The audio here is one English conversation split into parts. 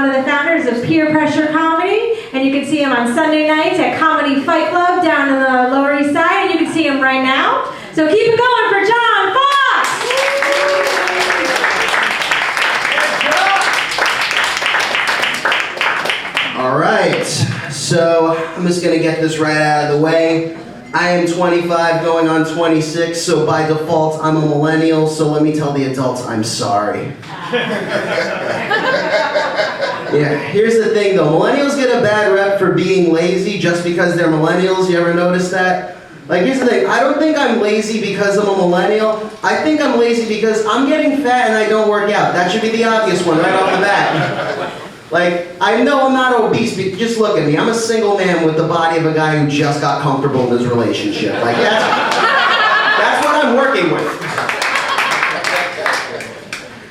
one of the founders of Peer Pressure Comedy, and you can see him on Sunday nights at Comedy Fight Club down in the Lower East Side, and you can see him right now. So keep it going for John Fox! All right, so I'm just gonna get this right out of the way. I am 25 going on 26, so by default I'm a millennial, so let me tell the adults I'm sorry. Yeah, here's the thing though, millennials get a bad rep for being lazy just because they're millennials. You ever notice that? Like, here's the thing, I don't think I'm lazy because I'm a millennial. I think I'm lazy because I'm getting fat and I don't work out. That should be the obvious one right off the bat. Like, I know I'm not obese, but just look at me. I'm a single man with the body of a guy who just got comfortable in his relationship. Like, that's what I'm working with.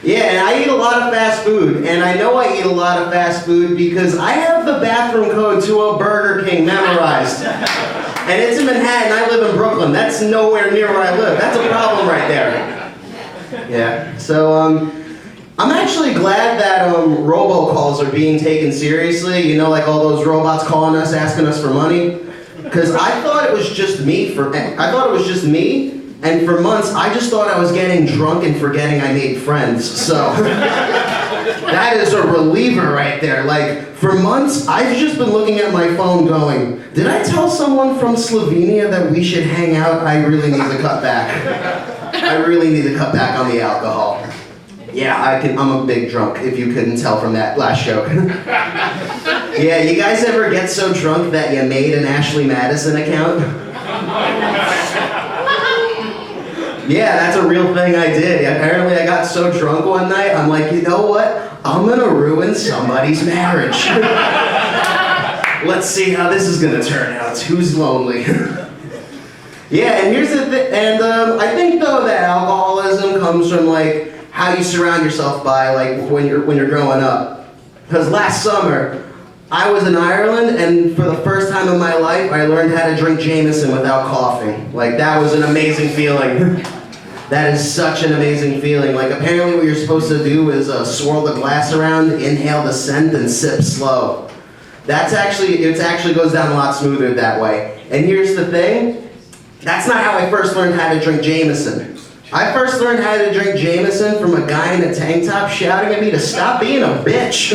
Yeah, and I eat a lot of fast food, and I know I eat a lot of fast food because I have the bathroom code to a Burger King memorized. And it's in Manhattan, I live in Brooklyn. That's nowhere near where I live. That's a problem right there. Yeah, so, I'm actually glad that robocalls are being taken seriously. You know, like all those robots calling us, asking us for money. Because I thought it was just me, and for months I just thought I was getting drunk and forgetting I made friends. So that is a reliever right there. Like, for months I've just been looking at my phone going, did I tell someone from Slovenia that we should hang out? I really need to cut back. I really need to cut back on the alcohol. Yeah, I'm a big drunk, if you couldn't tell from that last joke. Yeah, you guys ever get so drunk that you made an Ashley Madison account? Yeah, that's a real thing I did. Apparently I got so drunk one night, I'm like, you know what? I'm gonna ruin somebody's marriage. Let's see how this is gonna turn out. Who's lonely? Yeah, and here's the thing, and I think though that alcoholism comes from like, how you surround yourself by, like, when you're growing up. Because last summer, I was in Ireland, and for the first time in my life, I learned how to drink Jameson without coughing. Like, that was an amazing feeling. That is such an amazing feeling. Like, apparently what you're supposed to do is swirl the glass around, inhale the scent, and sip slow. It actually goes down a lot smoother that way. And here's the thing, that's not how I first learned how to drink Jameson. I first learned how to drink Jameson from a guy in a tank top shouting at me to stop being a bitch.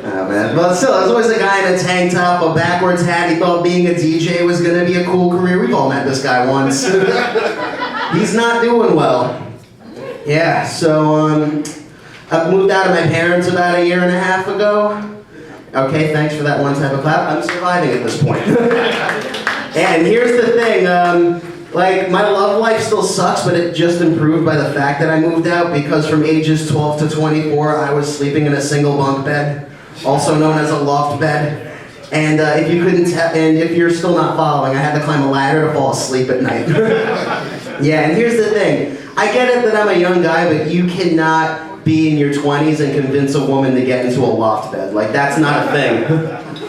Oh, man. But still, there's always a guy in a tank top, a backwards hat. He thought being a DJ was going to be a cool career. We've all met this guy once. He's not doing well. Yeah, so I moved out of my parents about 1.5 years ago. Okay, thanks for that one type of clap. I'm surviving at this point. And here's the thing, like, my love life still sucks, but it just improved by the fact that I moved out, because from ages 12 to 24, I was sleeping in a single bunk bed, also known as a loft bed. And if you couldn't and if you're still not following, I had to climb a ladder to fall asleep at night. Yeah, and here's the thing, I get it that I'm a young guy, but you cannot be in your 20s and convince a woman to get into a loft bed. Like, that's not a thing.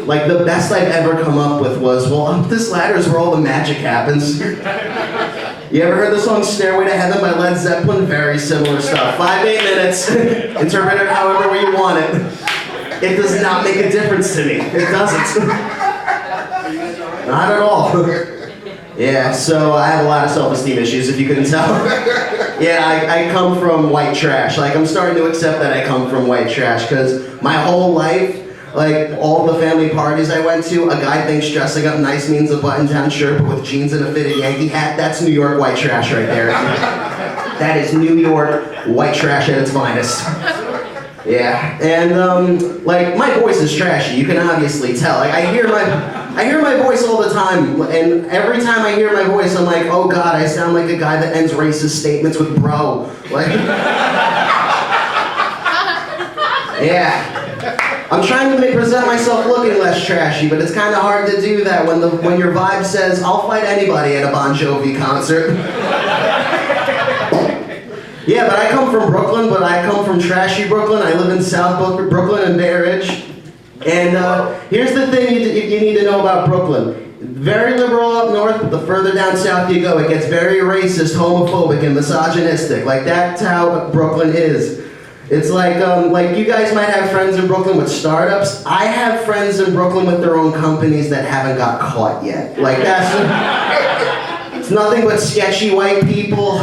Like, the best I've ever come up with was, well, up this ladder is where all the magic happens. You ever heard the song Stairway to Heaven by Led Zeppelin? Very similar stuff. 5-8 minutes, interpret it however way you want it. It does not make a difference to me. It doesn't. Not at all. Yeah, so I have a lot of self-esteem issues, if you couldn't tell. Yeah, I come from white trash. Like, I'm starting to accept that I come from white trash, because my whole life, like, all the family parties I went to, a guy thinks dressing up nice means a button-down shirt but with jeans and a fitted Yankee hat. That's New York white trash right there. That is New York white trash at its finest. Yeah, and like, my voice is trashy, you can obviously tell. Like, I hear my voice all the time, and every time I hear my voice, I'm like, oh God, I sound like a guy that ends racist statements with bro. Like, yeah. I'm trying to present myself looking less trashy, but it's kind of hard to do that when your vibe says, I'll fight anybody at a Bon Jovi concert. Yeah, but I come from Brooklyn, but I come from trashy Brooklyn. I live in South Brooklyn and Bay Ridge. And here's the thing you need to know about Brooklyn. Very liberal up north, but the further down south you go, it gets very racist, homophobic, and misogynistic. Like, that's how Brooklyn is. It's like you guys might have friends in Brooklyn with startups. I have friends in Brooklyn with their own companies that haven't got caught yet. Like, it's nothing but sketchy white people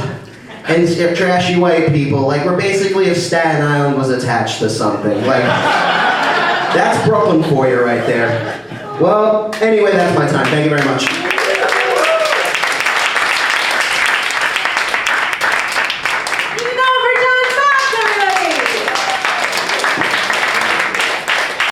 and trashy white people. Like, we're basically if Staten Island was attached to something. Like, that's Brooklyn for you right there. Well, anyway, that's my time. Thank you very much.